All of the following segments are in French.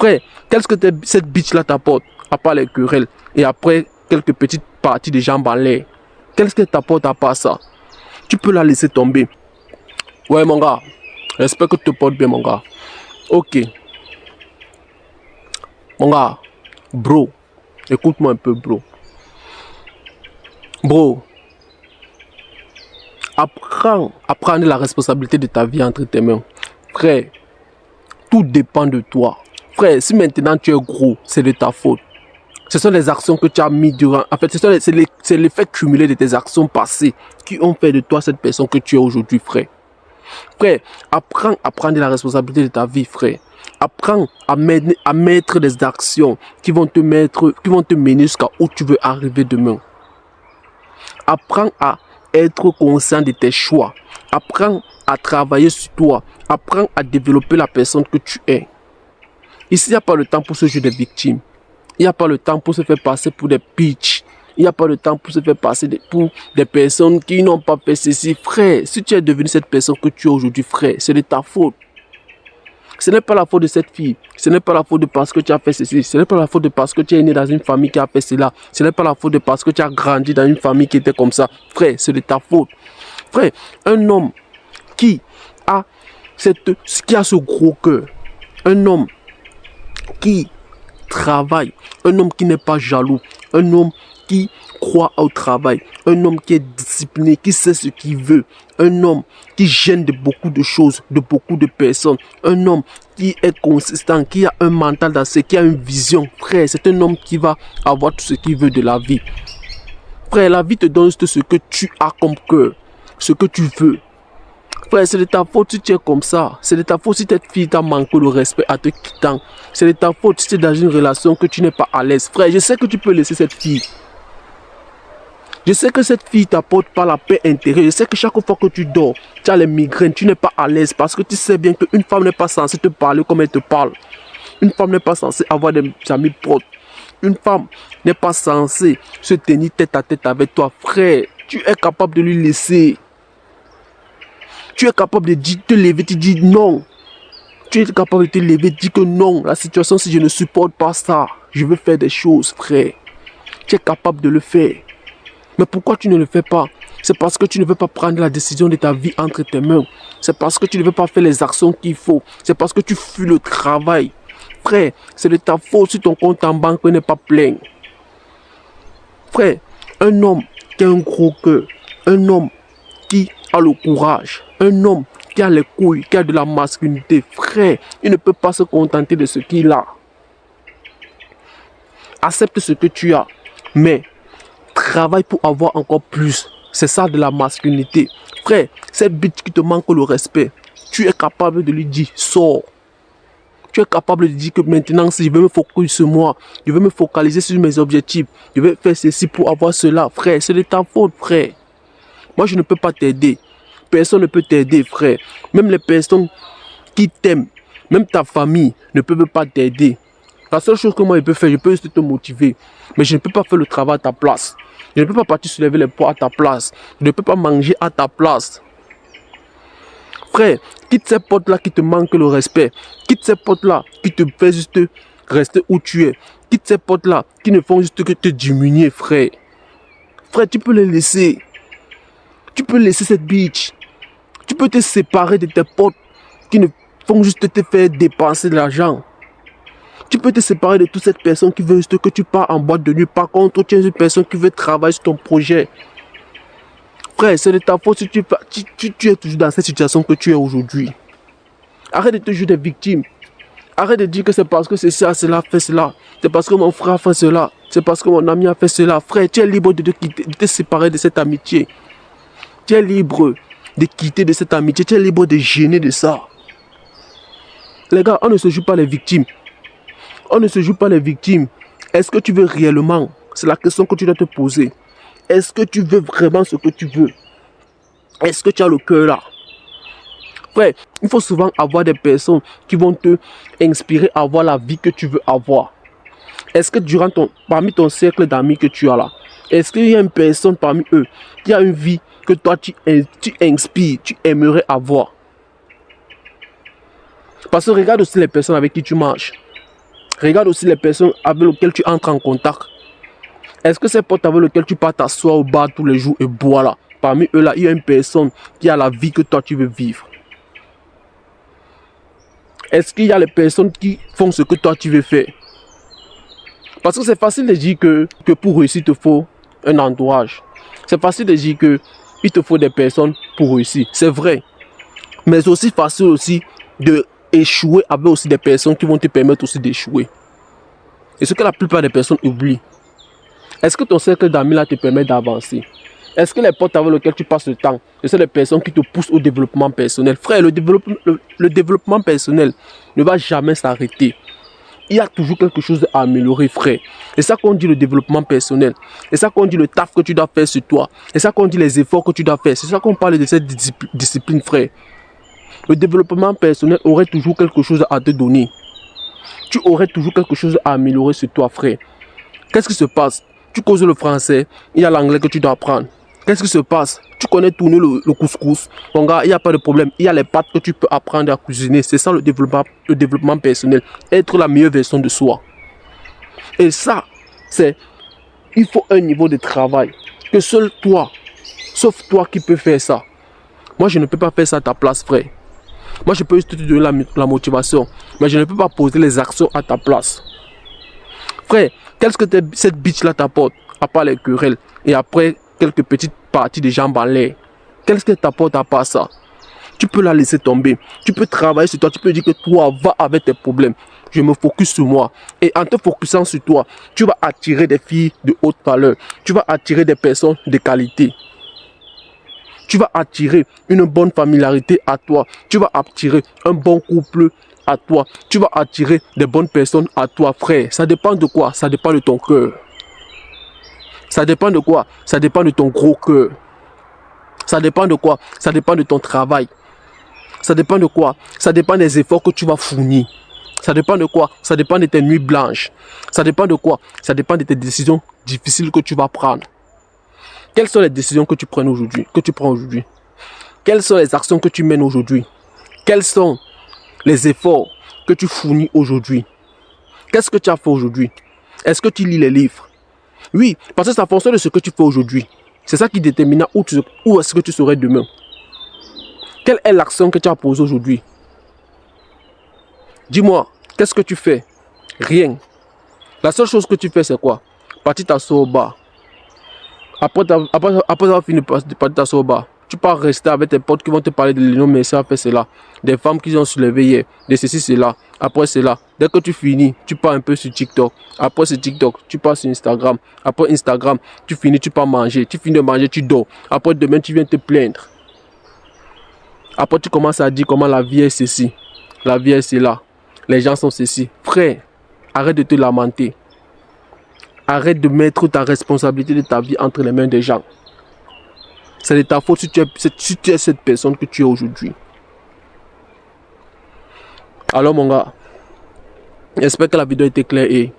Frère, qu'est-ce que cette bitch-là t'apporte? À part les querelles et après quelques petites parties de jambes en l'air. Qu'est-ce qu'elle t'apporte à part ça? Tu peux la laisser tomber. Ouais, mon gars. J'espère que tu te portes bien, mon gars. Ok. Mon gars. Bro. Écoute-moi un peu, bro. Bro. Apprends à prendre la responsabilité de ta vie entre tes mains. Frère. Tout dépend de toi. Frère, si maintenant tu es gros, c'est de ta faute. Ce sont les actions que tu as mis durant... En fait, c'est l'effet cumulé de tes actions passées qui ont fait de toi cette personne que tu es aujourd'hui, frère. Frère, apprends à prendre la responsabilité de ta vie, frère. Apprends à mettre des actions qui vont te mener jusqu'à où tu veux arriver demain. Apprends à être conscient de tes choix. Apprends à travailler sur toi. Apprends à développer la personne que tu es. Ici, il n'y a pas le temps pour ce jeu de victimes. Il n'y a pas le temps pour se faire passer pour des bitches. Il n'y a pas le temps pour se faire passer pour des personnes qui n'ont pas fait ceci. Frère, si tu es devenu cette personne que tu es aujourd'hui, frère, c'est de ta faute. Ce n'est pas la faute de cette fille. Ce n'est pas la faute de parce que tu as fait ceci. Ce n'est pas la faute de parce que tu es né dans une famille qui a fait cela. Ce n'est pas la faute de parce que tu as grandi dans une famille qui était comme ça. Frère, c'est de ta faute. Frère, un homme qui a ce gros cœur, un homme qui travaille, un homme qui n'est pas jaloux, un homme qui croit au travail, un homme qui est discipliné, qui sait ce qu'il veut, un homme qui gêne de beaucoup de choses, de beaucoup de personnes, un homme qui est consistant, qui a un mental d'acier, qui a une vision. Frère, c'est un homme qui va avoir tout ce qu'il veut de la vie. Frère, la vie te donne juste ce que tu as comme cœur, ce que tu veux. Frère, c'est de ta faute si tu es comme ça. C'est de ta faute si cette fille t'a manqué le respect à te quittant. C'est de ta faute si tu es dans une relation que tu n'es pas à l'aise. Frère, je sais que tu peux laisser cette fille. Je sais que cette fille t'apporte pas la paix intérieure. Je sais que chaque fois que tu dors, tu as les migraines, tu n'es pas à l'aise. Parce que tu sais bien qu'une femme n'est pas censée te parler comme elle te parle. Une femme n'est pas censée avoir des amis proches. Une femme n'est pas censée se tenir tête à tête avec toi. Frère, tu es capable de lui laisser. Tu es capable de te lever, tu dis non. Tu es capable de te lever, dire que non. La situation, si je ne supporte pas ça, je veux faire des choses, frère. Tu es capable de le faire. Mais pourquoi tu ne le fais pas? C'est parce que tu ne veux pas prendre la décision de ta vie entre tes mains. C'est parce que tu ne veux pas faire les actions qu'il faut. C'est parce que tu fuis le travail. Frère, c'est de ta faute si ton compte en banque n'est pas plein. Frère, un homme qui a un gros cœur, un homme qui a le courage, un homme qui a les couilles, qui a de la masculinité, frère, il ne peut pas se contenter de ce qu'il a. Accepte ce que tu as, mais travaille pour avoir encore plus. C'est ça de la masculinité. Frère, cette bitch qui te manque le respect, tu es capable de lui dire, sors. Tu es capable de dire que maintenant, si je veux me focaliser sur moi, je veux me focaliser sur mes objectifs, je vais faire ceci pour avoir cela. Frère, c'est de ta faute, frère. Moi, je ne peux pas t'aider. Personne ne peut t'aider, frère. Même les personnes qui t'aiment, même ta famille ne peuvent pas t'aider. La seule chose que moi je peux faire, je peux juste te motiver. Mais je ne peux pas faire le travail à ta place. Je ne peux pas partir soulever les poids à ta place. Je ne peux pas manger à ta place. Frère, quitte ces potes-là qui te manquent le respect. Quitte ces potes-là qui te font juste rester où tu es. Quitte ces potes-là qui ne font juste que te diminuer, frère. Frère, tu peux les laisser. Tu peux laisser cette bitch. Tu peux te séparer de tes potes qui ne font juste te faire dépenser de l'argent. Tu peux te séparer de toute cette personne qui veut juste que tu pars en boîte de nuit. Par contre, tu es une personne qui veut travailler sur ton projet. Frère, c'est de ta faute si tu es toujours dans cette situation que tu es aujourd'hui. Arrête de te jouer des victimes. Arrête de dire que c'est parce que c'est ça, cela fait cela. C'est parce que mon frère a fait cela. C'est parce que mon ami a fait cela. Frère, tu es libre de te séparer de cette amitié. Tu es libre de quitter de cette amitié. Tu es libre de gêner de ça. Les gars, on ne se joue pas les victimes. On ne se joue pas les victimes. Est-ce que tu veux réellement? C'est la question que tu dois te poser. Est-ce que tu veux vraiment ce que tu veux? Est-ce que tu as le cœur là? Frère, il faut souvent avoir des personnes qui vont te inspirer à avoir la vie que tu veux avoir. Est-ce que parmi ton cercle d'amis que tu as là, est-ce qu'il y a une personne parmi eux qui a une vie que toi tu inspires, tu aimerais avoir? Parce que regarde aussi les personnes avec qui tu marches. Regarde aussi les personnes avec lesquelles tu entres en contact. Est-ce que ces potes avec lesquels tu pars t'asseoir au bar tous les jours et boire là, parmi eux là, il y a une personne qui a la vie que toi tu veux vivre? Est-ce qu'il y a les personnes qui font ce que toi tu veux faire? Parce que c'est facile de dire que pour réussir, il te faut un entourage. C'est facile de dire qu'il te faut des personnes pour réussir. C'est vrai. Mais c'est aussi facile aussi d'échouer avec aussi des personnes qui vont te permettre aussi d'échouer. Et ce que la plupart des personnes oublient. Est-ce que ton cercle d'amis là te permet d'avancer? Est-ce que les potes avec lesquels tu passes le temps, ce sont les personnes qui te poussent au développement personnel? Frère, le développement personnel ne va jamais s'arrêter. Il y a toujours quelque chose à améliorer, frère. C'est ça qu'on dit le développement personnel. C'est ça qu'on dit le taf que tu dois faire sur toi. C'est ça qu'on dit les efforts que tu dois faire. C'est ça qu'on parle de cette discipline, frère. Le développement personnel aurait toujours quelque chose à te donner. Tu aurais toujours quelque chose à améliorer sur toi, frère. Qu'est-ce qui se passe? Tu causes le français, il y a l'anglais que tu dois apprendre. Qu'est-ce qui se passe? Tu connais tourner le couscous. Mon gars, il n'y a pas de problème. Il y a les pâtes que tu peux apprendre à cuisiner. C'est ça le développement personnel. Être la meilleure version de soi. Et ça, il faut un niveau de travail. Que seul toi, sauf toi qui peux faire ça. Moi, je ne peux pas faire ça à ta place, frère. Moi, je peux juste te donner la motivation. Mais je ne peux pas poser les actions à ta place. Frère, qu'est-ce que cette bitch-là t'apporte? À part les querelles. Et après, quelques petites parties de jambes en l'air. Qu'est-ce qu'elle t'apporte à part ça? Tu peux la laisser tomber. Tu peux travailler sur toi. Tu peux dire que toi, va avec tes problèmes. Je me focus sur moi. Et en te focusant sur toi, tu vas attirer des filles de haute valeur. Tu vas attirer des personnes de qualité. Tu vas attirer une bonne familiarité à toi. Tu vas attirer un bon couple à toi. Tu vas attirer des bonnes personnes à toi, frère. Ça dépend de quoi? Ça dépend de ton cœur. Ça dépend de quoi? Ça dépend de ton gros cœur. Ça dépend de quoi? Ça dépend de ton travail. Ça dépend de quoi? Ça dépend des efforts que tu vas fournir. Ça dépend de quoi? Ça dépend de tes nuits blanches. Ça dépend de quoi? Ça dépend de tes décisions difficiles que tu vas prendre. Quelles sont les décisions que tu prends aujourd'hui? Quelles sont les actions que tu mènes aujourd'hui? Quels sont les efforts que tu fournis aujourd'hui? Qu'est-ce que tu as fait aujourd'hui? Est-ce que tu lis les livres? Oui, parce que c'est en fonction de ce que tu fais aujourd'hui. C'est ça qui détermine où est-ce que tu serais demain. Quelle est l'action que tu as posée aujourd'hui? Dis-moi, qu'est-ce que tu fais? Rien. La seule chose que tu fais, c'est quoi? Partir t'asseoir au bar. Après avoir fini de partir t'asseoir au bar, tu pars rester avec tes potes qui vont te parler de Léon Messi a fait cela. Des femmes qui ont soulevé hier, de ceci, cela. Après cela, dès que tu finis, tu pars un peu sur TikTok. Après sur TikTok, tu pars sur Instagram. Après Instagram, tu finis, tu pars manger. Tu finis de manger, tu dors. Après demain, tu viens te plaindre. Après, tu commences à dire comment la vie est ceci. La vie est cela. Les gens sont ceci. Frère, arrête de te lamenter. Arrête de mettre ta responsabilité de ta vie entre les mains des gens. C'est de ta faute si tu es cette personne que tu es aujourd'hui. Alors mon gars, j'espère que la vidéo était claire et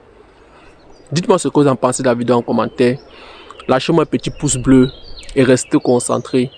dites-moi ce que vous en pensez de la vidéo en commentaire. Lâchez-moi un petit pouce bleu et restez concentrés.